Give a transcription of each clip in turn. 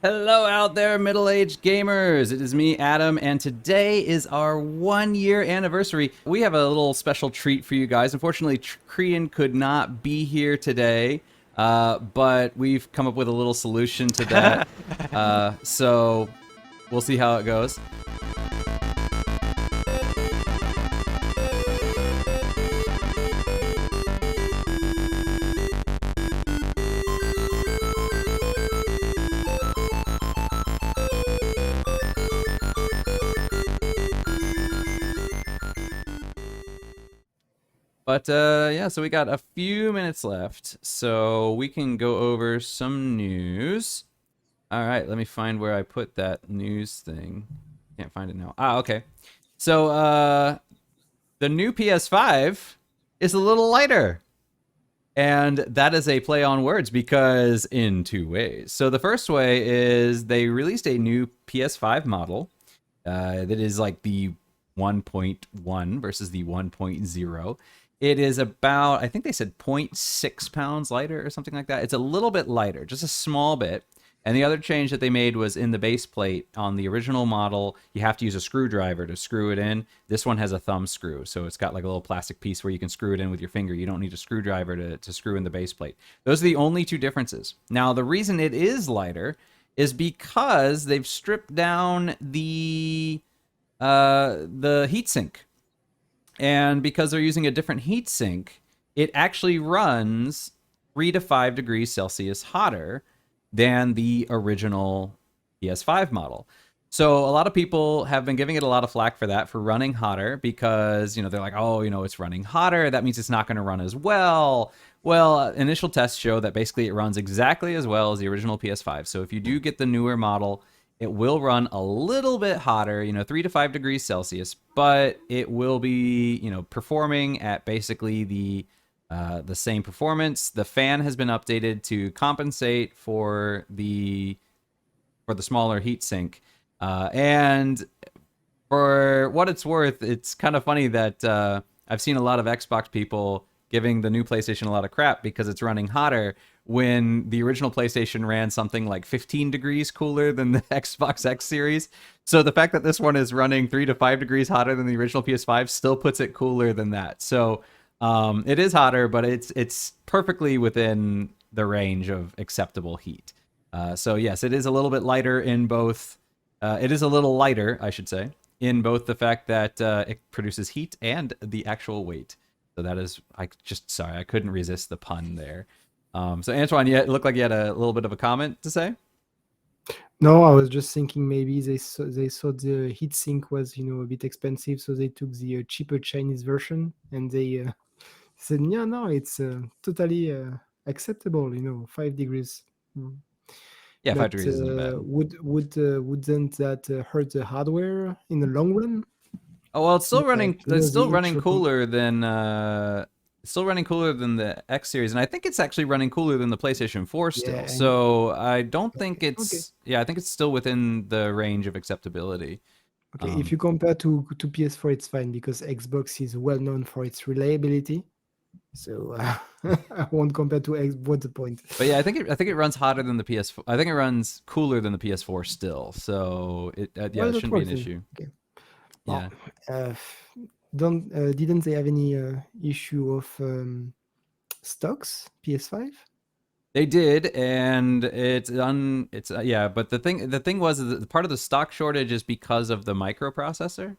Hello out there, middle-aged gamers. It is me, Adam, and today is our 1 year anniversary. We have a little special treat for you guys. Unfortunately, Krian could not be here today, but we've come up with a little solution to that. So we'll see how it goes. But yeah, so we got a few minutes left, so we can go over some news. All right, let me find where I put that news thing. Can't find it now. Ah, okay. So the new PS5 is a little lighter. And that is a play on words because in two ways. So the first way is they released a new PS5 model that is like the 1.1 versus the 1.0. It is about, I think they said 0.6 pounds lighter or something like that. It's a little bit lighter, just a small bit. And the other change that they made was in the base plate. On the original model, you have to use a screwdriver to screw it in. This one has a thumb screw, so it's got like a little plastic piece where you can screw it in with your finger. You don't need a screwdriver to screw in the base plate. Those are the only two differences. Now, the reason it is lighter is because they've stripped down the heatsink. And because they're using a different heatsink, it actually runs 3 to 5 degrees Celsius hotter than the original PS5 model. So a lot of people have been giving it a lot of flack for that, for running hotter, because they're like, oh, it's running hotter, that means it's not going to run as well. Well, initial tests show that basically it runs exactly as well as the original PS5. So if you do get the newer model, it will run a little bit hotter, 3 to 5 degrees Celsius, but it will be, performing at basically the same performance. The fan has been updated to compensate for the smaller heatsink, and for what it's worth, it's kind of funny that I've seen a lot of Xbox people giving the new PlayStation a lot of crap because it's running hotter when the original PlayStation ran something like 15 degrees cooler than the Xbox X series. So the fact that this one is running 3 to 5 degrees hotter than the original PS5 still puts it cooler than that. So it is hotter, but it's perfectly within the range of acceptable heat. So yes, it is a little bit lighter in both. It is a little lighter, I should say, in both the fact that it produces heat and the actual weight. So that is, sorry, I couldn't resist the pun there. So Antoine, it looked like you had a little bit of a comment to say. No, I was just thinking maybe they saw the heatsink was a bit expensive, so they took the cheaper Chinese version and they said, yeah, no, it's totally acceptable. 5 degrees. Yeah, 5 degrees But isn't bad. wouldn't that hurt the hardware in the long run? Oh well, it's still running. Like It's still the running extra cooler than. It's still running cooler than the X series, and I think it's actually running cooler than the PlayStation 4 yeah, still. and So I don't think okay. it's. Yeah, I think it's still within the range of acceptability. Okay, if you compare to PS4, it's fine because Xbox is well known for its reliability. So I won't compare to X. What's the point? But yeah, I think it runs hotter than the PS4. I think it runs cooler than the PS4 still. So yeah, Well, it that shouldn't be an works then. issue. Okay. Well, Yeah. uh, don't didn't they have any issue of stocks PS5? They did, and yeah. But the thing was that part of the stock shortage is because of the microprocessor.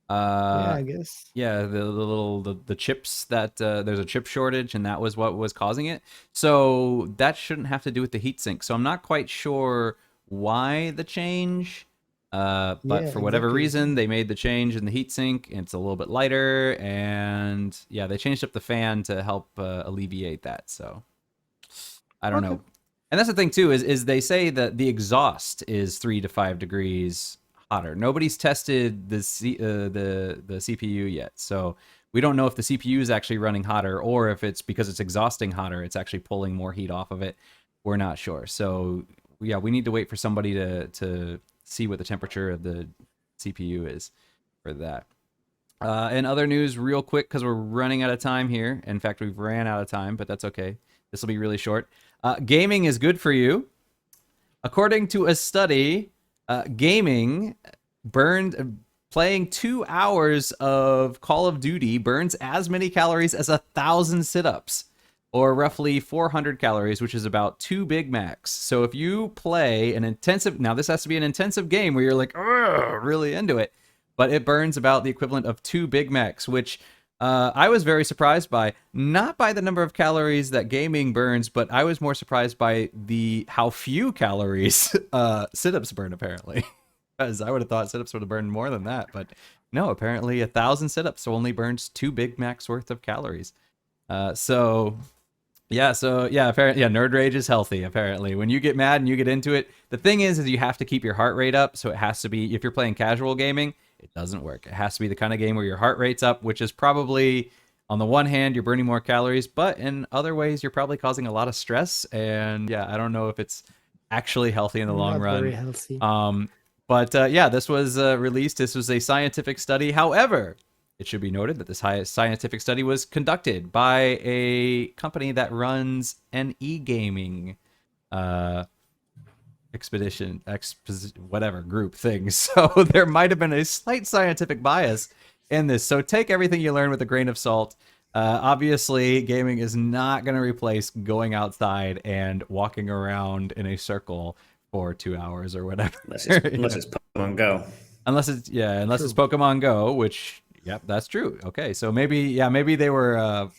Yeah, Uh, I guess. yeah, the chips that there's a chip shortage, and that was what was causing it. So that shouldn't have to do with the heatsink. So I'm not quite sure why the change. But Yeah, for whatever exactly. reason, they made the change in the heatsink, and it's a little bit lighter. And yeah, they changed up the fan to help alleviate that. So I don't Okay. know. And that's the thing too is they say that the exhaust is 3 to 5 degrees hotter. Nobody's tested the CPU yet, so we don't know if the CPU is actually running hotter or if it's because it's exhausting hotter, it's actually pulling more heat off of it. We're not sure. So yeah, we need to wait for somebody to see what the temperature of the CPU is for that. In other news, real quick, because we're running out of time here. In fact, we've ran out of time, but that's okay. This will be really short. Gaming is good for you. According to a study, gaming burned playing 2 hours of Call of Duty burns as many calories as 1,000 sit-ups, or roughly 400 calories, which is about 2 Big Macs. So if you play an intensive, now this has to be an intensive game where you're like really into it, but it burns about the equivalent of 2 Big Macs, which I was very surprised by, not by the number of calories that gaming burns, but I was more surprised by the how few calories sit-ups burn apparently. Because I would have thought sit-ups would have burned more than that, but no, apparently 1,000 sit-ups only burns 2 Big Macs worth of calories. Apparently, yeah, nerd rage is healthy. Apparently, when you get mad and you get into it, the thing is you have to keep your heart rate up. So it has to be, if you're playing casual gaming, it doesn't work. It has to be the kind of game where your heart rate's up, which is probably, on the one hand, you're burning more calories, but in other ways, you're probably causing a lot of stress. And yeah, I don't know if it's actually healthy in the long Not run. very healthy. Yeah, this was released. This was a scientific study. However, it should be noted that this scientific study was conducted by a company that runs an e-gaming whatever group thing. So there might have been a slight scientific bias in this. So take everything you learn with a grain of salt. Obviously, gaming is not going to replace going outside and walking around in a circle for 2 hours or whatever. Unless it's Pokemon Go. Unless it's Pokemon Go, which yep, that's true. Okay, so maybe they were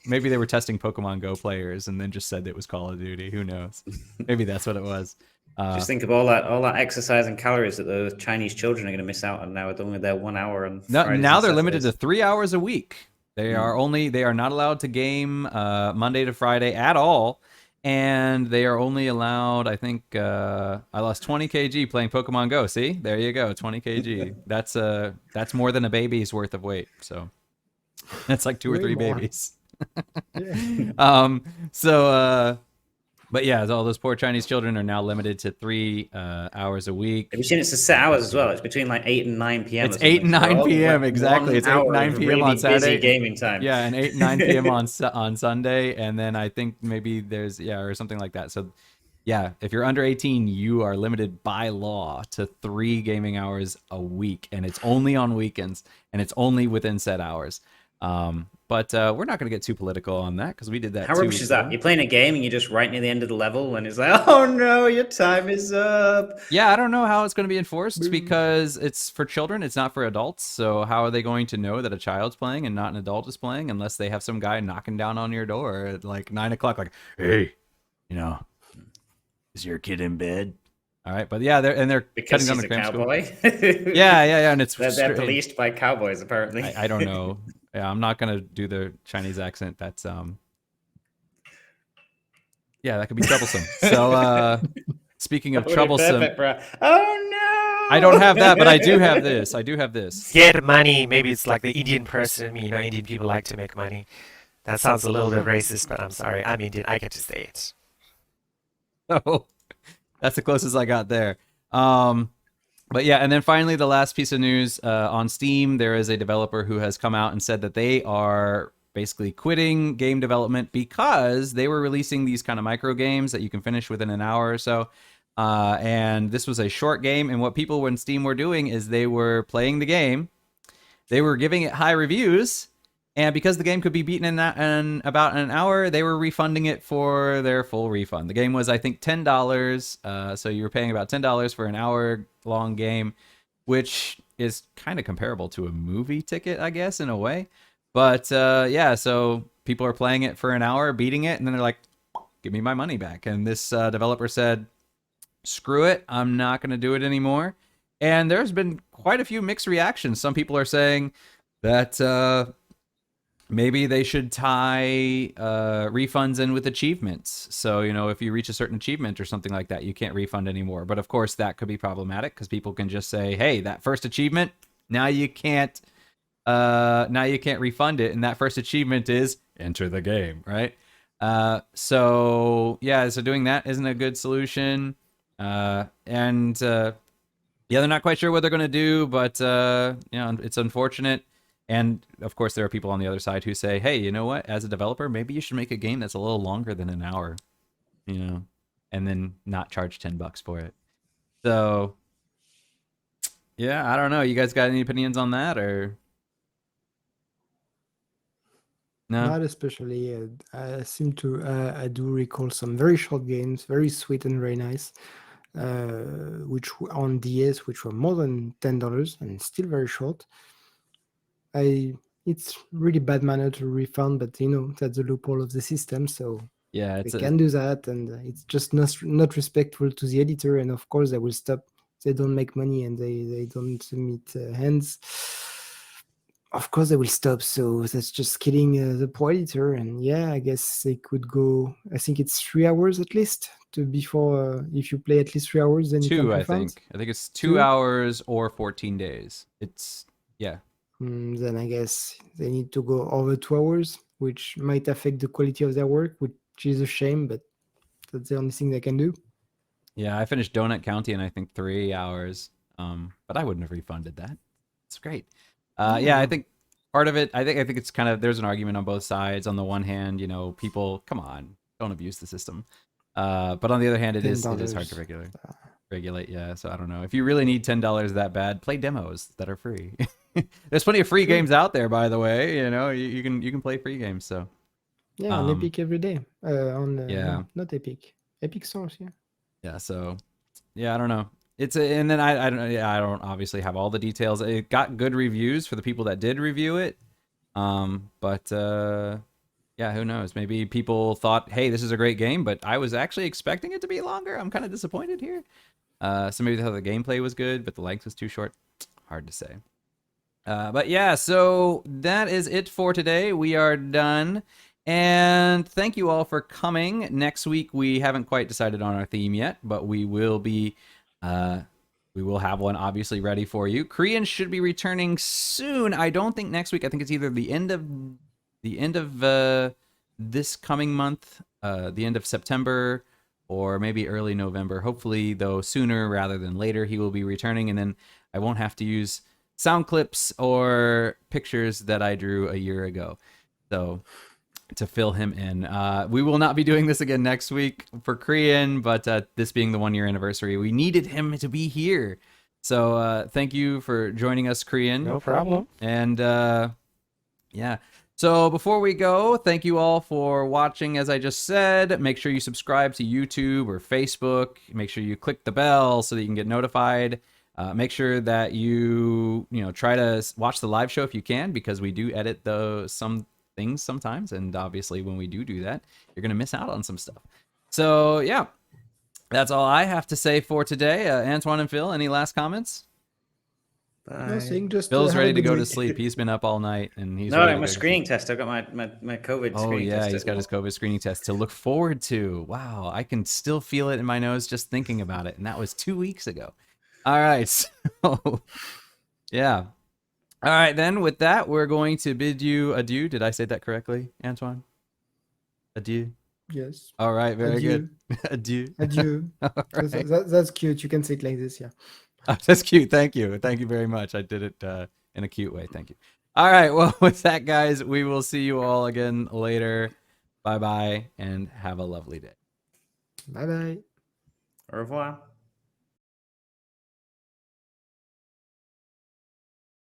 testing Pokemon Go players and then just said it was Call of Duty. Who knows? Maybe that's what it was. Just think of all that exercise and calories that the Chinese children are going to miss out on now with only their 1 hour on Fridays now and they're limited to Saturdays. 3 3 hours a week. They are not allowed to game Monday to Friday at all, and they are only allowed, I think, I lost 20 kg playing Pokemon Go. See, there you go, 20 kg. That's more than a baby's worth of weight. So that's like two or Way three more. babies. Yeah. But yeah, all those poor Chinese children are now limited to 3 hours a week. Have you seen it's a set hours as well? It's between like 8 and 9 p.m. It's 8 and 9 p.m. exactly. It's 8 and 9 p.m. on Saturday. Busy gaming time. Yeah, and 8 and 9 p.m. on Sunday, and then I think maybe there's or something like that. So yeah, if you're under 18, you are limited by law to 3 gaming hours a week, and it's only on weekends, and it's only within set hours. But we're not going to get too political on that because we did that. How rubbish is that? You're playing a game and you're just right near the end of the level, and it's like, oh no, your time is up. Yeah, I don't know how it's going to be enforced because it's for children, it's not for adults. So how are they going to know that a child's playing and not an adult is playing unless they have some guy knocking down on your door at like 9 o'clock, like, hey, is your kid in bed? All right, but yeah, they're Because cutting down he's the a cram cowboy. school. Yeah, and it's They're policed by cowboys apparently. I don't know. Yeah, I'm not gonna do the Chinese accent. That's yeah, that could be troublesome. So speaking of troublesome, Oh no! I don't have that, but I do have this. Get money. Maybe it's like the Indian person. Indian people like to make money. That sounds a little bit racist, but I'm sorry. I'm Indian. I get to say it. Oh, that's the closest I got there. But yeah, and then finally, the last piece of news on Steam, there is a developer who has come out and said that they are basically quitting game development because they were releasing these kind of micro games that you can finish within an hour or so. And this was a short game, and what people in Steam were doing is they were playing the game, they were giving it high reviews, and because the game could be beaten in about an hour, they were refunding it for their full refund. The game was, I think, $10. So you were paying about $10 for an hour-long game, which is kind of comparable to a movie ticket, I guess, in a way. But yeah, so people are playing it for an hour, beating it, and then they're like, give me my money back. And this developer said, screw it, I'm not going to do it anymore. And there's been quite a few mixed reactions. Some people are saying that maybe they should tie refunds in with achievements. So, if you reach a certain achievement or something like that, you can't refund anymore. But of course, that could be problematic because people can just say, hey, that first achievement, now you can't refund it. And that first achievement is enter the game, right? So doing that isn't a good solution. Yeah, they're not quite sure what they're going to do, but it's unfortunate. And of course, there are people on the other side who say, hey, you know what? As a developer, maybe you should make a game that's a little longer than an hour, and then not charge $10 for it. So, yeah, I don't know. You guys got any opinions on that or no? Not especially. I seem to. I do recall some very short games, very sweet and very nice, on DS, which were more than $10 and still very short. It's really bad manner to refund, but that's the loophole of the system, so Yeah, they it's can do that, and it's just not respectful to the editor, and of course they will stop. They don't make money and they don't meet hands. Of course they will stop, so that's just killing the poor editor. And yeah, I guess they could go. I think it's 3 hours at least to before. If you play at least 3 hours, then you can two, I refund. think. I think it's 2 2? hours or 14 days. It's yeah. Then I guess they need to go over 2 hours, which might affect the quality of their work, which is a shame, but that's the only thing they can do. Yeah, I finished Donut County in I think 3 hours. But I wouldn't have refunded that. It's great. Yeah, I think part of it, I think it's kind of there's an argument on both sides. On the one hand, people, come on, don't abuse the system. But on the other hand, it is hard to $10. regulate. Yeah, so I don't know. If you really need $10 that bad, play demos that are free. There's plenty of free games out there, by the way. You can play free games. So Yeah, on Epic every day. Yeah. Not Epic. Epic Source, yeah. yeah, so yeah, I don't know. And then I don't, yeah, I don't obviously have all the details. It got good reviews for the people that did review it. But yeah, who knows? Maybe people thought, hey, this is a great game, but I was actually expecting it to be longer. I'm kind of disappointed here. So maybe they thought the gameplay was good, but the length was too short. Hard to say. But yeah, so that is it for today. We are done. And thank you all for coming. Next week, we haven't quite decided on our theme yet, but we will have one obviously ready for you. Korean should be returning soon. I don't think next week. I think it's either the end of this coming month, the end of September, or maybe early November. Hopefully, though, sooner rather than later, he will be returning, and then I won't have to use sound clips or pictures that I drew a year ago. So to fill him in. We will not be doing this again next week for Korean, but this being the 1-year anniversary, we needed him to be here. So thank you for joining us, Korean. No problem. And yeah. So before we go, thank you all for watching. As I just said, make sure you subscribe to YouTube or Facebook. Make sure you click the bell so that you can get notified. Make sure that you try to watch the live show if you can, because we do edit some things sometimes, and obviously when we do that, you're gonna miss out on some stuff. So yeah, that's all I have to say for today. Antoine and Phil, any last comments? Nothing, just Phil's have a ready to good go to week. sleep. He's been up all night and he's No, ready like to my go to screening sleep. test. I got my COVID Oh screening test. yeah, he's got his COVID screening test to look forward to. Wow, I can still feel it in my nose just thinking about it, and that was 2 weeks ago. All right, so yeah. All right, then with that, we're going to bid you adieu. Did I say that correctly, Antoine? Adieu. Yes. All right, very Adieu. good. Adieu. Adieu. All right. That's cute. You can say it like this, yeah. Oh, that's cute. Thank you. Thank you very much. I did it in a cute way. Thank you. All right. Well, with that, guys, we will see you all again later. Bye-bye, and have a lovely day. Bye-bye. Au revoir.